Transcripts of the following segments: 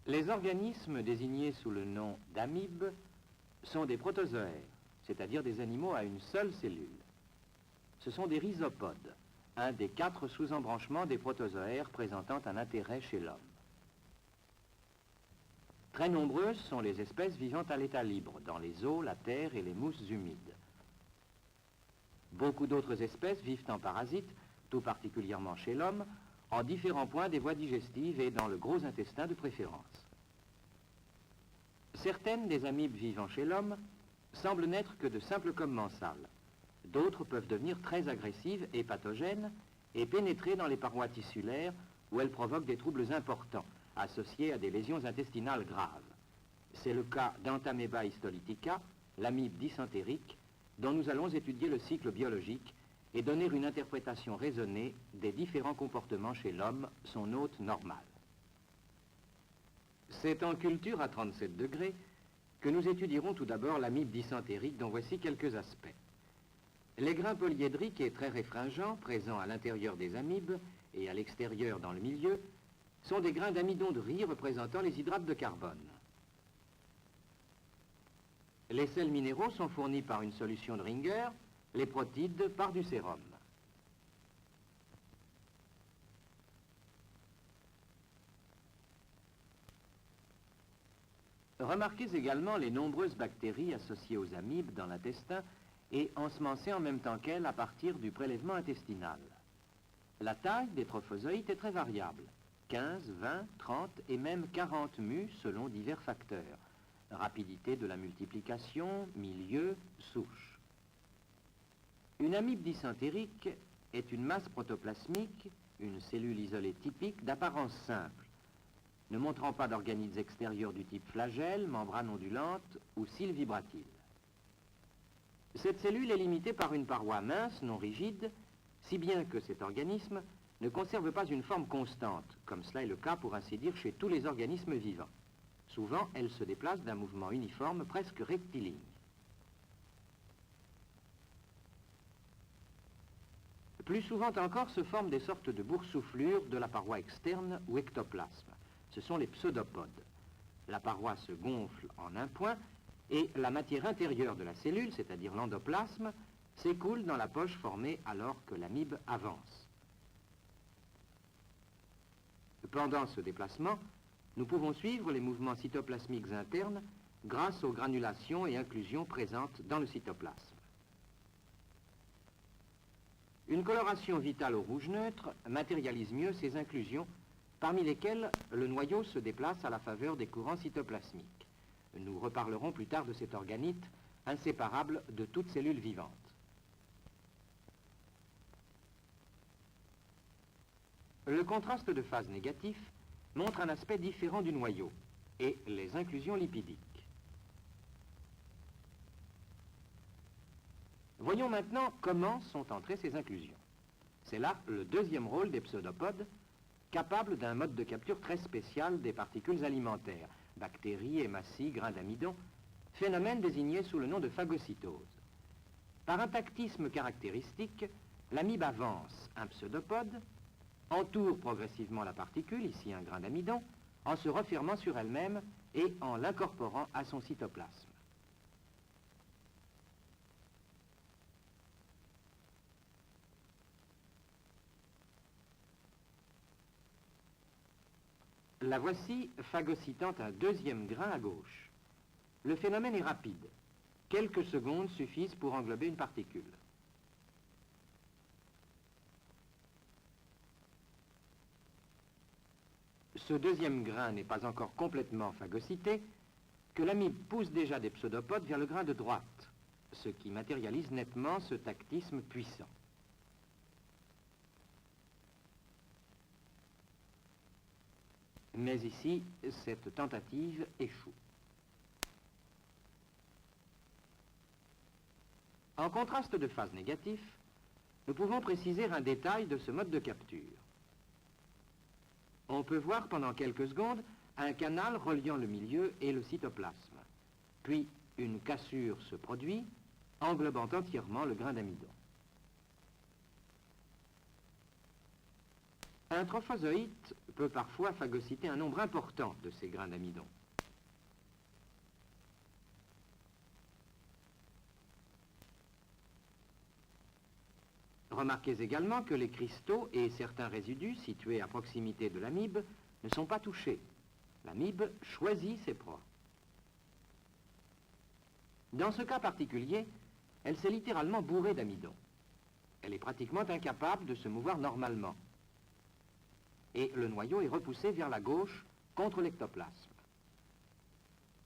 Les organismes désignés sous le nom d'amibes sont des protozoaires, c'est-à-dire des animaux à une seule cellule. Ce sont des rhizopodes, un des 4 sous-embranchements des protozoaires présentant un intérêt chez l'homme. Très nombreuses sont les espèces vivant à l'état libre, dans les eaux, la terre et les mousses humides. Beaucoup d'autres espèces vivent en parasites, tout particulièrement chez l'homme, en différents points des voies digestives et dans le gros intestin de préférence. Certaines des amibes vivant chez l'homme semblent n'être que de simples commensales. D'autres peuvent devenir très agressives et pathogènes et pénétrer dans les parois tissulaires où elles provoquent des troubles importants, associés à des lésions intestinales graves. C'est le cas d'Entamoeba histolytica, l'amibe dysentérique, dont nous allons étudier le cycle biologique et donner une interprétation raisonnée des différents comportements chez l'homme, son hôte normal. C'est en culture à 37 degrés que nous étudierons tout d'abord l'amibe dysentérique, dont voici quelques aspects. Les grains polyédriques et très réfringents, présents à l'intérieur des amibes et à l'extérieur dans le milieu, sont des grains d'amidon de riz représentant les hydrates de carbone. Les sels minéraux sont fournis par une solution de Ringer, les protides par du sérum. Remarquez également les nombreuses bactéries associées aux amibes dans l'intestin et ensemencées en même temps qu'elles à partir du prélèvement intestinal. La taille des trophozoïtes est très variable, 15, 20, 30 et même 40 mus selon divers facteurs. Rapidité de la multiplication, milieu, souche. Une amibe dysentérique est une masse protoplasmique, une cellule isolée typique d'apparence simple, ne montrant pas d'organites extérieurs du type flagelle, membrane ondulante ou cils vibratiles. Cette cellule est limitée par une paroi mince, non rigide, si bien que cet organisme ne conserve pas une forme constante, comme cela est le cas pour ainsi dire chez tous les organismes vivants. Souvent, elle se déplace d'un mouvement uniforme, presque rectiligne. Plus souvent encore se forment des sortes de boursouflures de la paroi externe ou ectoplasme. Ce sont les pseudopodes. La paroi se gonfle en un point et la matière intérieure de la cellule, c'est-à-dire l'endoplasme, s'écoule dans la poche formée alors que l'amibe avance. Pendant ce déplacement, nous pouvons suivre les mouvements cytoplasmiques internes grâce aux granulations et inclusions présentes dans le cytoplasme. Une coloration vitale au rouge neutre matérialise mieux ces inclusions, parmi lesquelles le noyau se déplace à la faveur des courants cytoplasmiques. Nous reparlerons plus tard de cet organite, inséparable de toute cellule vivante. Le contraste de phase négatif montre un aspect différent du noyau et les inclusions lipidiques. Voyons maintenant comment sont entrées ces inclusions. C'est là le deuxième rôle des pseudopodes, capables d'un mode de capture très spécial des particules alimentaires, bactéries, hématies, grains d'amidon, phénomène désigné sous le nom de phagocytose. Par un tactisme caractéristique, l'amibe avance un pseudopode, entoure progressivement la particule, ici un grain d'amidon, en se refermant sur elle-même et en l'incorporant à son cytoplasme. La voici phagocytant un deuxième grain à gauche. Le phénomène est rapide. Quelques secondes suffisent pour englober une particule. Ce deuxième grain n'est pas encore complètement phagocyté, que l'amibe pousse déjà des pseudopodes vers le grain de droite, ce qui matérialise nettement ce tactisme puissant. Mais ici, cette tentative échoue. En contraste de phase négatif, nous pouvons préciser un détail de ce mode de capture. On peut voir pendant quelques secondes un canal reliant le milieu et le cytoplasme. Puis une cassure se produit, englobant entièrement le grain d'amidon. Un trophozoïte peut parfois phagocyter un nombre important de ces grains d'amidon. Remarquez également que les cristaux et certains résidus situés à proximité de l'amibe ne sont pas touchés. L'amibe choisit ses proies. Dans ce cas particulier, elle s'est littéralement bourrée d'amidon. Elle est pratiquement incapable de se mouvoir normalement. Et le noyau est repoussé vers la gauche contre l'ectoplasme.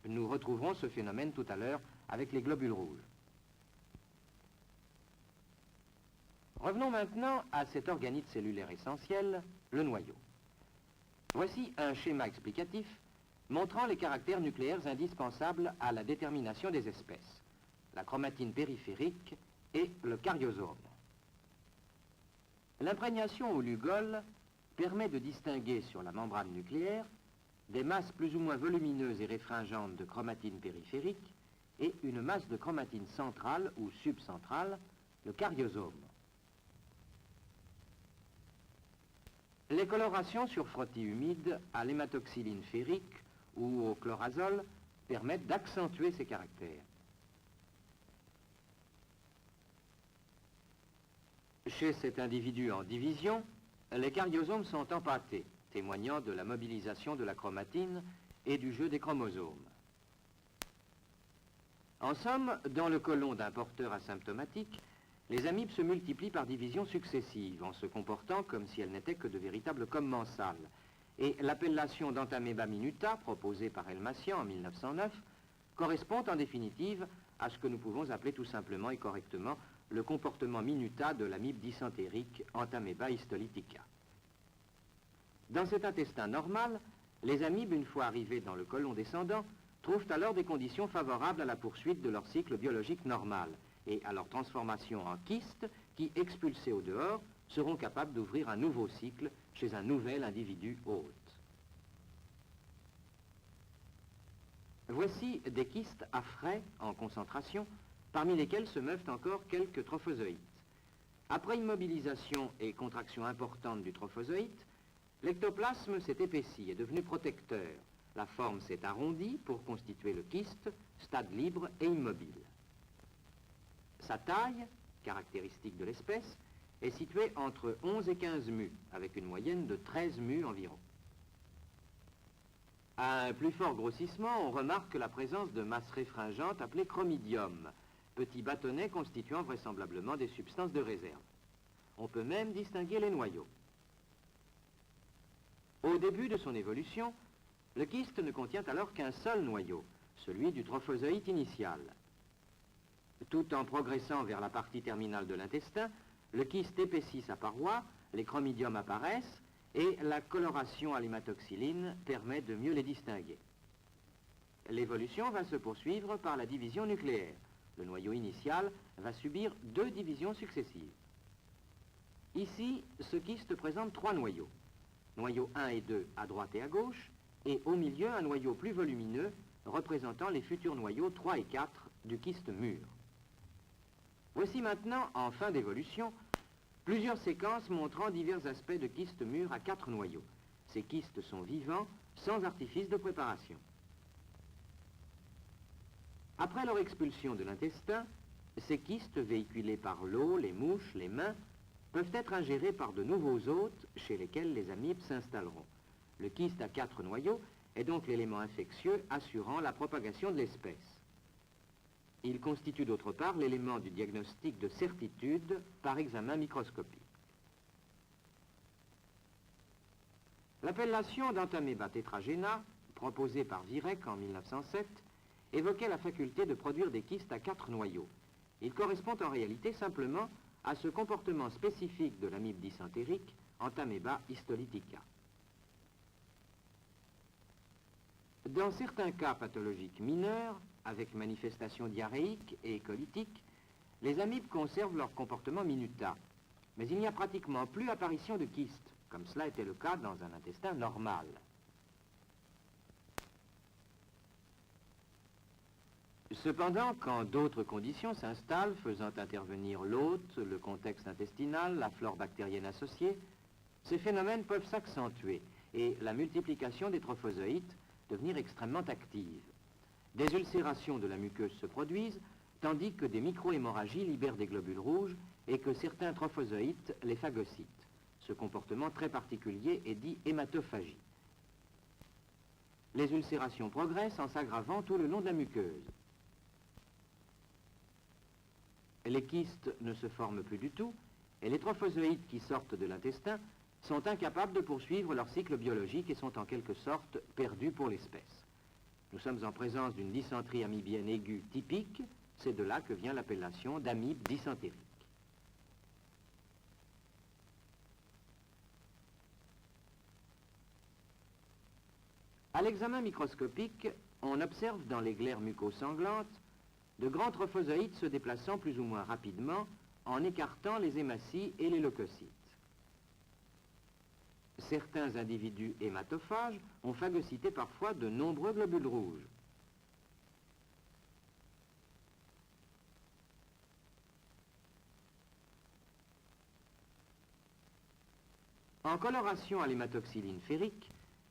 Nous retrouverons ce phénomène tout à l'heure avec les globules rouges. Revenons maintenant à cet organite cellulaire essentiel, le noyau. Voici un schéma explicatif montrant les caractères nucléaires indispensables à la détermination des espèces, la chromatine périphérique et le karyosome. L'imprégnation au Lugol permet de distinguer sur la membrane nucléaire des masses plus ou moins volumineuses et réfringentes de chromatine périphérique et une masse de chromatine centrale ou subcentrale, le karyosome. Les colorations sur frottis humides à l'hématoxyline ferrique ou au chlorazole permettent d'accentuer ces caractères. Chez cet individu en division, les karyosomes sont empâtés, témoignant de la mobilisation de la chromatine et du jeu des chromosomes. En somme, dans le côlon d'un porteur asymptomatique, les amibes se multiplient par divisions successives, en se comportant comme si elles n'étaient que de véritables commensales. Et l'appellation d'Antameba minuta, proposée par Elmassian en 1909, correspond en définitive à ce que nous pouvons appeler tout simplement et correctement le comportement minuta de l'amibe dysentérique Antameba histolytica. Dans cet intestin normal, les amibes, une fois arrivées dans le côlon descendant, trouvent alors des conditions favorables à la poursuite de leur cycle biologique normal et à leur transformation en kystes qui, expulsés au dehors, seront capables d'ouvrir un nouveau cycle chez un nouvel individu hôte. Voici des kystes à frais en concentration, parmi lesquels se meuvent encore quelques trophozoïtes. Après immobilisation et contraction importante du trophozoïte, l'ectoplasme s'est épaissi et devenu protecteur. La forme s'est arrondie pour constituer le kyste, stade libre et immobile. Sa taille, caractéristique de l'espèce, est située entre 11 et 15 mus, avec une moyenne de 13 mus environ. À un plus fort grossissement, on remarque la présence de masses réfringentes appelées chromidium, petits bâtonnets constituant vraisemblablement des substances de réserve. On peut même distinguer les noyaux. Au début de son évolution, le kyste ne contient alors qu'un seul noyau, celui du trophozoïte initial. Tout en progressant vers la partie terminale de l'intestin, le kyste épaissit sa paroi, les chromidiums apparaissent et la coloration à l'hématoxyline permet de mieux les distinguer. L'évolution va se poursuivre par la division nucléaire. Le noyau initial va subir 2 divisions successives. Ici, ce kyste présente 3 noyaux. Noyaux 1 et 2 à droite et à gauche, et au milieu un noyau plus volumineux représentant les futurs noyaux 3 et 4 du kyste mûr. Voici maintenant, en fin d'évolution, plusieurs séquences montrant divers aspects de kystes mûrs à 4 noyaux. Ces kystes sont vivants, sans artifice de préparation. Après leur expulsion de l'intestin, ces kystes, véhiculés par l'eau, les mouches, les mains, peuvent être ingérés par de nouveaux hôtes chez lesquels les amibes s'installeront. Le kyste à 4 noyaux est donc l'élément infectieux assurant la propagation de l'espèce. Il constitue d'autre part l'élément du diagnostic de certitude par examen microscopique. L'appellation d'Antameba tetragena, proposée par Virek en 1907, évoquait la faculté de produire des kystes à 4 noyaux. Il correspond en réalité simplement à ce comportement spécifique de l'amibe dysentérique, Antameba histolytica. Dans certains cas pathologiques mineurs, avec manifestations diarrhéiques et colitiques, les amibes conservent leur comportement minuta. Mais il n'y a pratiquement plus apparition de kystes, comme cela était le cas dans un intestin normal. Cependant, quand d'autres conditions s'installent, faisant intervenir l'hôte, le contexte intestinal, la flore bactérienne associée, ces phénomènes peuvent s'accentuer et la multiplication des trophozoïtes devenir extrêmement active. Des ulcérations de la muqueuse se produisent, tandis que des micro-hémorragies libèrent des globules rouges et que certains trophozoïtes les phagocytent. Ce comportement très particulier est dit hématophagie. Les ulcérations progressent en s'aggravant tout le long de la muqueuse. Les kystes ne se forment plus du tout et les trophozoïtes qui sortent de l'intestin sont incapables de poursuivre leur cycle biologique et sont en quelque sorte perdus pour l'espèce. Nous sommes en présence d'une dysenterie amibienne aiguë typique, c'est de là que vient l'appellation d'amibe dysentérique. À l'examen microscopique, on observe dans les glaires mucosanglantes de grands trophozoïtes se déplaçant plus ou moins rapidement en écartant les hématies et les leucocytes. Certains individus hématophages ont phagocyté parfois de nombreux globules rouges. En coloration à l'hématoxyline ferrique,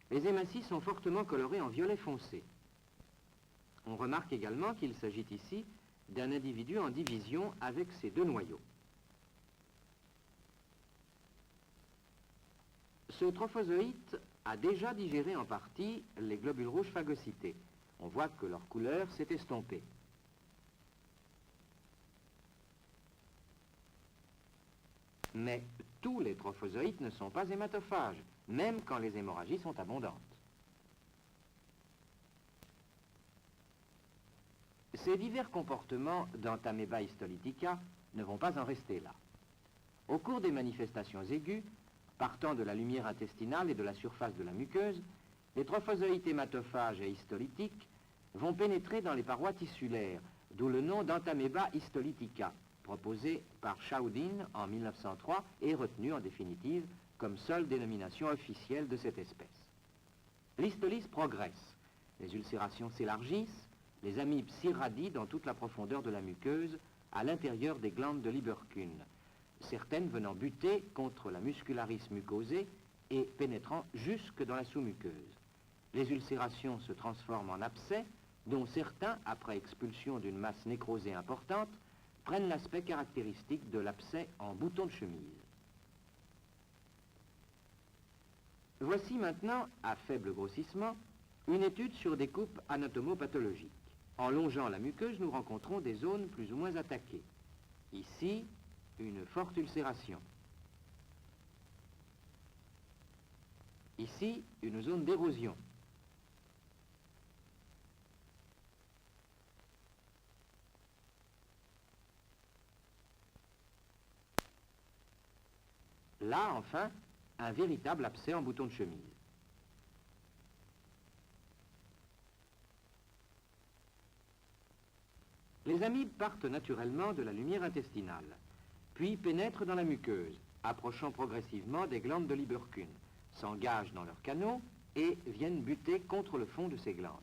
les hématies sont fortement colorées en violet foncé. On remarque également qu'il s'agit ici d'un individu en division avec ses deux noyaux. Ce trophozoïte a déjà digéré en partie les globules rouges phagocytés. On voit que leur couleur s'est estompée. Mais tous les trophozoïtes ne sont pas hématophages, même quand les hémorragies sont abondantes. Ces divers comportements d'Entamoeba histolytica ne vont pas en rester là. Au cours des manifestations aiguës, partant de la lumière intestinale et de la surface de la muqueuse, les trophozoïtes hématophages et histolytiques vont pénétrer dans les parois tissulaires, d'où le nom d'Entamoeba histolytica, proposé par Chaudin en 1903 et retenu en définitive comme seule dénomination officielle de cette espèce. L'histolyse progresse, les ulcérations s'élargissent, les amibes s'irradient dans toute la profondeur de la muqueuse, à l'intérieur des glandes de Lieberkühn, certaines venant buter contre la muscularis mucosée et pénétrant jusque dans la sous-muqueuse. Les ulcérations se transforment en abcès, dont certains, après expulsion d'une masse nécrosée importante, prennent l'aspect caractéristique de l'abcès en bouton de chemise. Voici maintenant, à faible grossissement, une étude sur des coupes anatomopathologiques. En longeant la muqueuse, nous rencontrons des zones plus ou moins attaquées. Ici, une forte ulcération. Ici, une zone d'érosion. Là, enfin, un véritable abcès en bouton de chemise. Les amibes partent naturellement de la lumière intestinale, puis pénètrent dans la muqueuse, approchant progressivement des glandes de Lieberkühn, s'engagent dans leurs canaux et viennent buter contre le fond de ces glandes.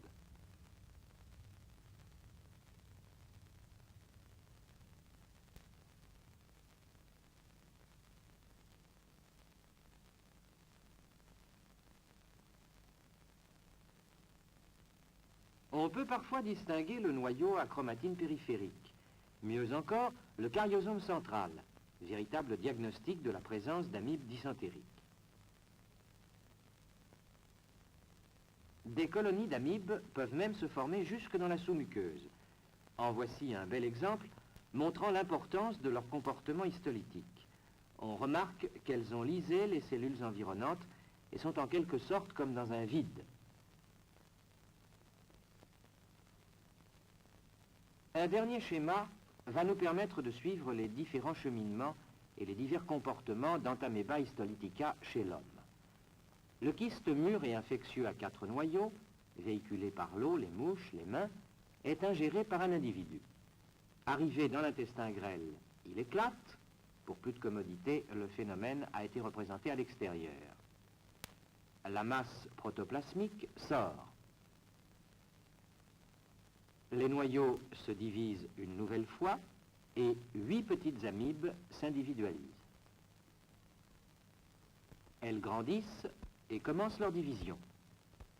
On peut parfois distinguer le noyau à chromatine périphérique. Mieux encore, le cariosome central, véritable diagnostic de la présence d'amibes dysentériques. Des colonies d'amibes peuvent même se former jusque dans la sous-muqueuse. En voici un bel exemple montrant l'importance de leur comportement histolytique. On remarque qu'elles ont lysé les cellules environnantes et sont en quelque sorte comme dans un vide. Un dernier schéma va nous permettre de suivre les différents cheminements et les divers comportements d'Entamoeba histolytica chez l'homme. Le kyste mûr et infectieux à 4 noyaux, véhiculé par l'eau, les mouches, les mains, est ingéré par un individu. Arrivé dans l'intestin grêle, il éclate. Pour plus de commodité, le phénomène a été représenté à l'extérieur. La masse protoplasmique sort. Les noyaux se divisent une nouvelle fois et 8 petites amibes s'individualisent. Elles grandissent et commencent leur division.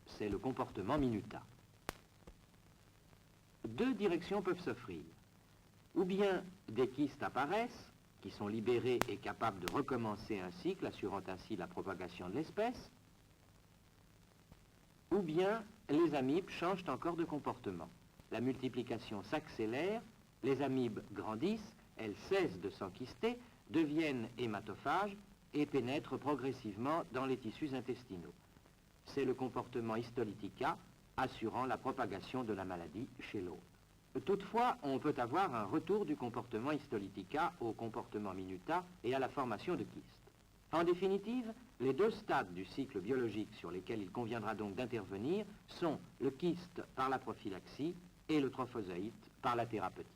C'est le comportement minuta. Deux directions peuvent s'offrir. Ou bien des kystes apparaissent, qui sont libérés et capables de recommencer un cycle, assurant ainsi la propagation de l'espèce, ou bien les amibes changent encore de comportement. La multiplication s'accélère, les amibes grandissent, elles cessent de s'enkyster, deviennent hématophages et pénètrent progressivement dans les tissus intestinaux. C'est le comportement histolytica assurant la propagation de la maladie chez l'hôte. Toutefois, on peut avoir un retour du comportement histolytica au comportement minuta et à la formation de kystes. En définitive, les deux stades du cycle biologique sur lesquels il conviendra donc d'intervenir sont le kyste par la prophylaxie et le trophozoïte par la thérapeutique.